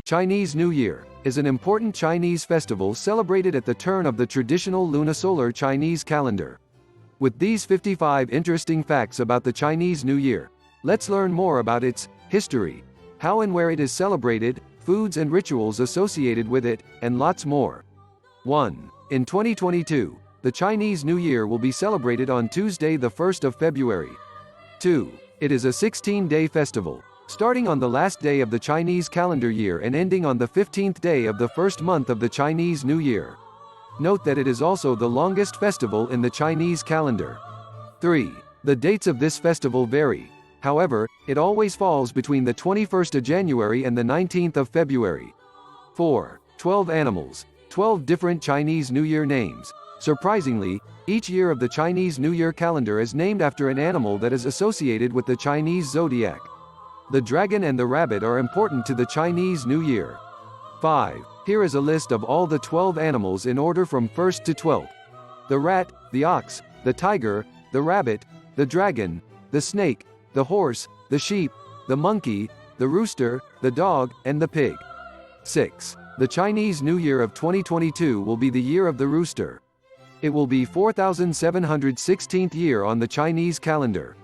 Chinese New Year is an important Chinese festival celebrated at the turn of the traditional lunisolar Chinese calendar. With these 55 interesting facts about the Chinese New Year, let's learn more about its history, how and where it is celebrated, foods and rituals associated with it, and lots more. 1. In 2022, the Chinese New Year will be celebrated on Tuesday, the 1st of February. 2. It is a 16-day festival, starting on the last day of the Chinese calendar year and ending on the 15th day of the first month of the Chinese New Year. Note that it is also the longest festival in the Chinese calendar. 3. The dates of this festival vary. However, it always falls between the 21st of January and the 19th of February. 4. 12 animals, 12 different Chinese New Year names. Surprisingly, each year of the Chinese New Year calendar is named after an animal that is associated with the Chinese zodiac. The dragon and the rabbit are important to the Chinese New Year. 5. Here is a list of all the 12 animals in order from 1st to 12th. The rat, the ox, the tiger, the rabbit, the dragon, the snake, the horse, the sheep, the monkey, the rooster, the dog, and the pig. 6. The Chinese New Year of 2022 will be the year of the rooster. It will be 4716th year on the Chinese calendar.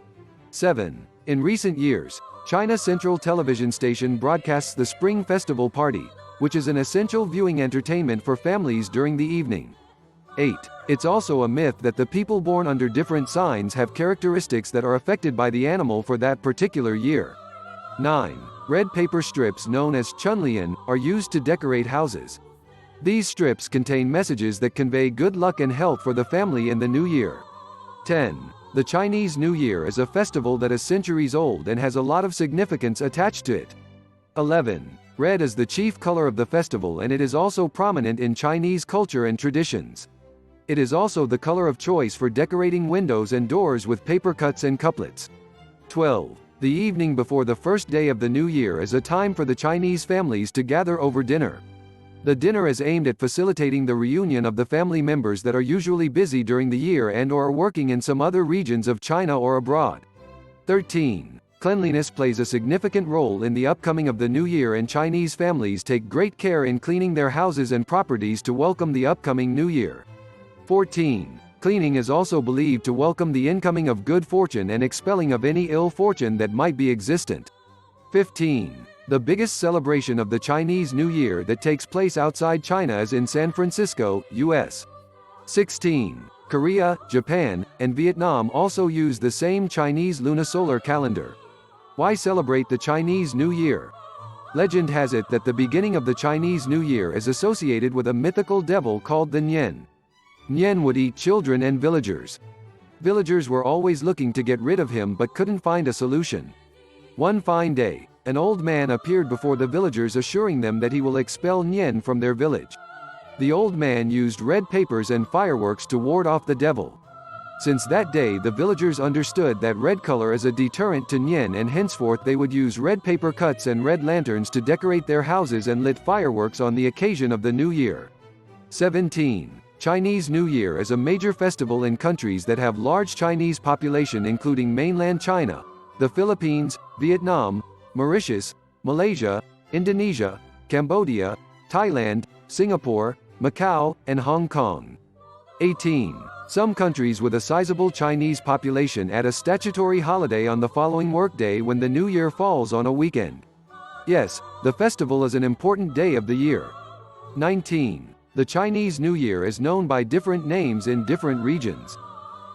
7. In recent years, China Central Television Station broadcasts the Spring Festival Party, which is an essential viewing entertainment for families during the evening. 8. It's also a myth that the people born under different signs have characteristics that are affected by the animal for that particular year. 9. Red paper strips known as chunlian are used to decorate houses. These strips contain messages that convey good luck and health for the family in the new year. 10. The Chinese New Year is a festival that is centuries old and has a lot of significance attached to it. 11. Red is the chief color of the festival and it is also prominent in Chinese culture and traditions. It is also the color of choice for decorating windows and doors with paper cuts and couplets. 12. The evening before the first day of the new year is a time for the Chinese families to gather over dinner. The dinner is aimed at facilitating the reunion of the family members that are usually busy during the year and/or are working in some other regions of China or abroad. 13. Cleanliness plays a significant role in the upcoming of the new year and Chinese families take great care in cleaning their houses and properties to welcome the upcoming new year. 14. Cleaning is also believed to welcome the incoming of good fortune and expelling of any ill fortune that might be existent. 15. The biggest celebration of the Chinese New Year that takes place outside China is in San Francisco, U.S. 16. Korea, Japan, and Vietnam also use the same Chinese lunisolar calendar. Why celebrate the Chinese New Year? Legend has it that the beginning of the Chinese New Year is associated with a mythical devil called the Nian. Nian would eat children and villagers. Villagers were always looking to get rid of him but couldn't find a solution. One fine day, an old man appeared before the villagers assuring them that he will expel Nian from their village. The old man used red papers and fireworks to ward off the devil. Since that day the villagers understood that red color is a deterrent to Nian and henceforth they would use red paper cuts and red lanterns to decorate their houses and lit fireworks on the occasion of the new year. 17. Chinese New Year is a major festival in countries that have large Chinese population including mainland China, the Philippines, Vietnam, Mauritius, Malaysia, Indonesia, Cambodia, Thailand, Singapore, Macau, and Hong Kong. 18. Some countries with a sizable Chinese population add a statutory holiday on the following workday when the new year falls on a weekend. Yes, the festival is an important day of the year. 19. The Chinese New Year is known by different names in different regions.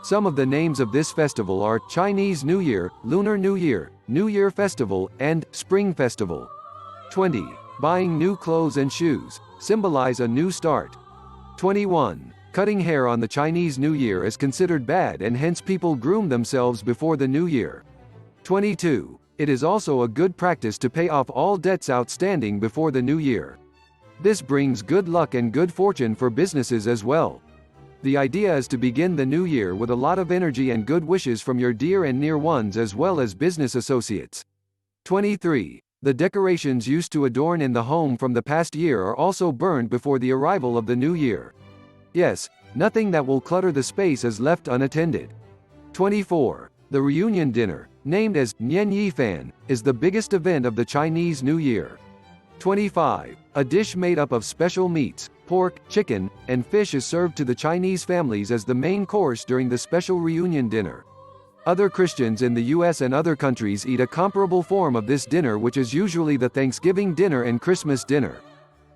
Some of the names of this festival are Chinese New Year, Lunar New Year, New Year Festival, and Spring Festival. 20. Buying new clothes and shoes symbolize a new start. 21. Cutting hair on the Chinese New Year is considered bad and hence people groom themselves before the new year. 22. It is also a good practice to pay off all debts outstanding before the new year. This brings good luck and good fortune for businesses as well. The idea is to begin the new year with a lot of energy and good wishes from your dear and near ones as well as business associates. 23. The decorations used to adorn in the home from the past year are also burned before the arrival of the new year. Yes, nothing that will clutter the space is left unattended. 24. The reunion dinner, named as Nian Yi Fan, is the biggest event of the Chinese New Year. 25. A dish made up of special meats, pork, chicken, and fish is served to the Chinese families as the main course during the special reunion dinner. Other Christians in the US and other countries eat a comparable form of this dinner, which is usually the Thanksgiving dinner and Christmas dinner.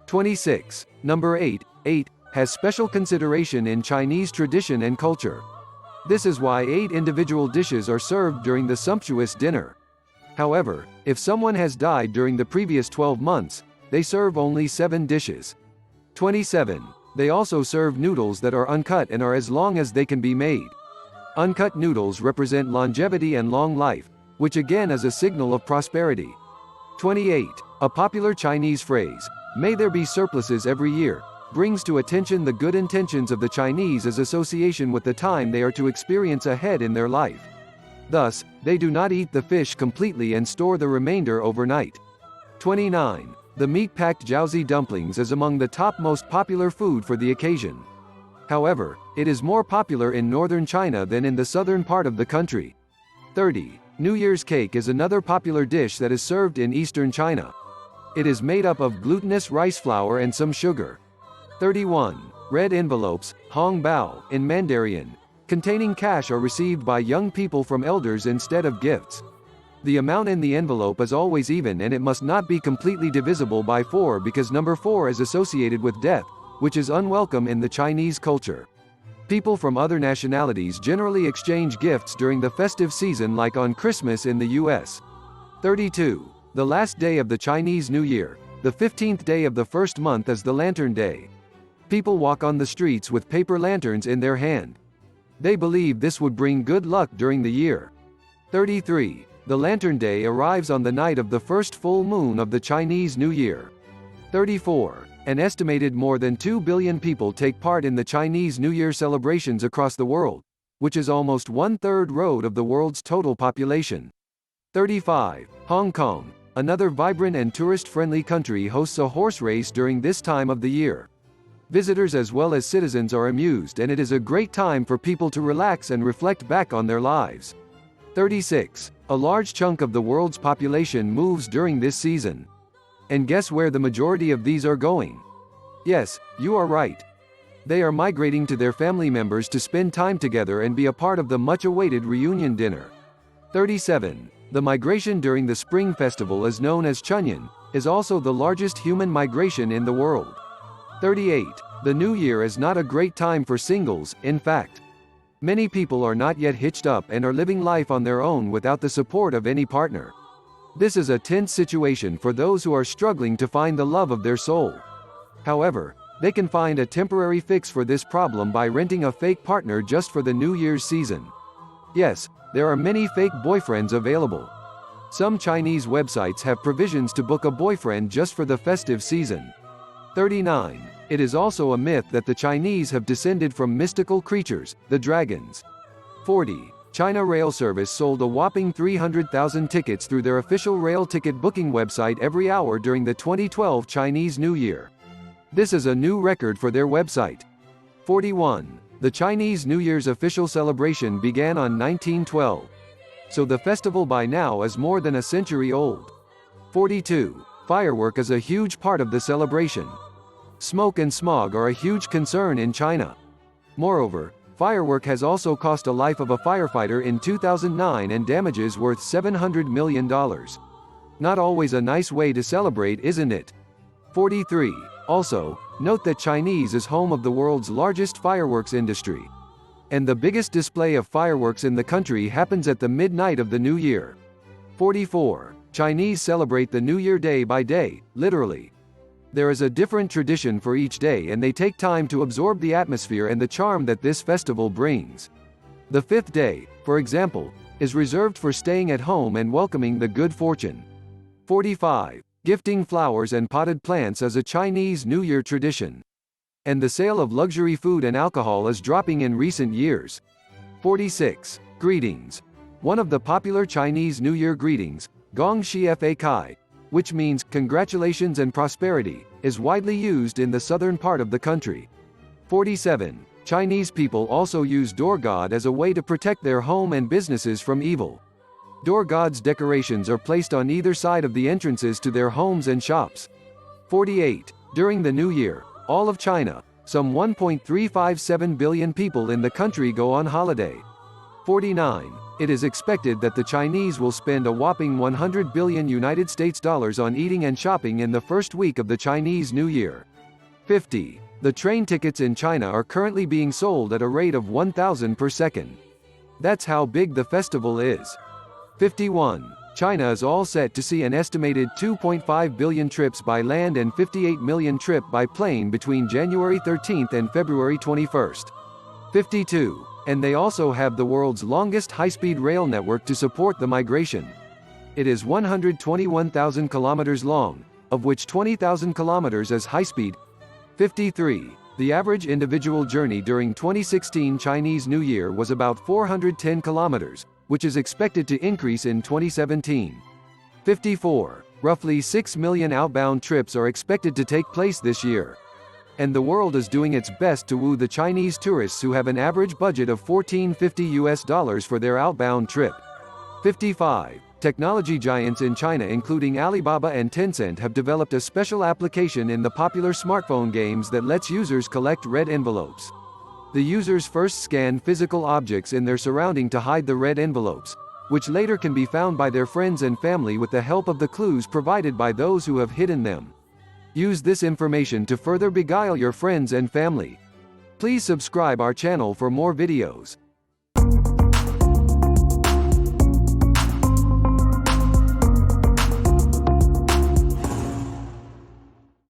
26. Number 8. 8 has special consideration in Chinese tradition and culture. This is why 8 individual dishes are served during the sumptuous dinner. However, if someone has died during the previous 12 months, they serve only 7 dishes. 27. They also serve noodles that are uncut and are as long as they can be made. Uncut noodles represent longevity and long life, which again is a signal of prosperity. 28. A popular Chinese phrase, "May there be surpluses every year," brings to attention the good intentions of the Chinese as association with the time they are to experience ahead in their life. Thus, they do not eat the fish completely and store the remainder overnight. 29. The meat-packed jiaozi dumplings is among the top most popular food for the occasion. However, it is more popular in northern China than in the southern part of the country. 30. New Year's cake is another popular dish that is served in eastern China. It is made up of glutinous rice flour and some sugar. 31. Red envelopes, hong bao, in Mandarin, containing cash are received by young people from elders instead of gifts. The amount in the envelope is always even and it must not be completely divisible by 4 because number 4 is associated with death, which is unwelcome in the Chinese culture. People from other nationalities generally exchange gifts during the festive season like on Christmas in the US. 32. The last day of the Chinese New Year, the 15th day of the first month, is the Lantern Day. People walk on the streets with paper lanterns in their hand. They believe this would bring good luck during the year. 33. The Lantern Day arrives on the night of the first full moon of the Chinese New Year. 34. An estimated more than 2 billion people take part in the Chinese New Year celebrations across the world, which is almost 1/3 of the world's total population. 35. Hong Kong, another vibrant and tourist-friendly country, hosts a horse race during this time of the year. Visitors as well as citizens are amused and it is a great time for people to relax and reflect back on their lives. 36. A large chunk of the world's population moves during this season. And guess where the majority of these are going? Yes, you are right. They are migrating to their family members to spend time together and be a part of the much-awaited reunion dinner. 37. The migration during the Spring Festival is known as Chunyan, is also the largest human migration in the world. 38. The New Year is not a great time for singles, in fact. Many people are not yet hitched up and are living life on their own without the support of any partner. This is a tense situation for those who are struggling to find the love of their soul. However, they can find a temporary fix for this problem by renting a fake partner just for the New Year's season. Yes, there are many fake boyfriends available. Some Chinese websites have provisions to book a boyfriend just for the festive season. 39. It is also a myth that the Chinese have descended from mystical creatures, the dragons. 40. China Rail Service sold a whopping 300,000 tickets through their official rail ticket booking website every hour during the 2012 Chinese New Year. This is a new record for their website. 41. The Chinese New Year's official celebration began on 1912. So the festival by now is more than a century old. 42. Firework is a huge part of the celebration. Smoke and smog are a huge concern in China. Moreover, Firework has also cost a life of a firefighter in 2009 and damages worth $700 million. Not always a nice way to celebrate, isn't it? 43. Also, note that Chinese is home of the world's largest fireworks industry. And the biggest display of fireworks in the country happens at the midnight of the New Year. 44. Chinese celebrate the New Year day by day, literally. There is a different tradition for each day and they take time to absorb the atmosphere and the charm that this festival brings. The 5th day, for example, is reserved for staying at home and welcoming the good fortune. 45. Gifting flowers and potted plants is a Chinese New Year tradition. And the sale of luxury food and alcohol is dropping in recent years. 46. Greetings. One of the popular Chinese New Year greetings, Gong Xi Fa Kai, which means congratulations and prosperity, is widely used in the southern part of the country. 47. Chinese people also use door god as a way to protect their home and businesses from evil. Door gods decorations are placed on either side of the entrances to their homes and shops. 48. During the New Year, all of China, some 1.357 billion people in the country go on holiday. 49. It is expected that the Chinese will spend a whopping 100 billion United States dollars on eating and shopping in the first week of the Chinese New Year. 50. The train tickets in China are currently being sold at a rate of 1,000 per second. That's how big the festival is. 51. China is all set to see an estimated 2.5 billion trips by land and 58 million trips by plane between January 13th and February 21st. 52. And they also have the world's longest high-speed rail network to support the migration. It is 121,000 kilometers long, of which 20,000 kilometers is high-speed. 53. The average individual journey during 2016 Chinese New Year was about 410 kilometers, which is expected to increase in 2017. 54. Roughly 6 million outbound trips are expected to take place this year. And the world is doing its best to woo the Chinese tourists who have an average budget of $1450 for their outbound trip. 55. Technology giants in China including Alibaba and Tencent have developed a special application in the popular smartphone games that lets users collect red envelopes. The users first scan physical objects in their surrounding to hide the red envelopes, which later can be found by their friends and family with the help of the clues provided by those who have hidden them. Use this information to further beguile your friends and family. Please subscribe our channel for more videos.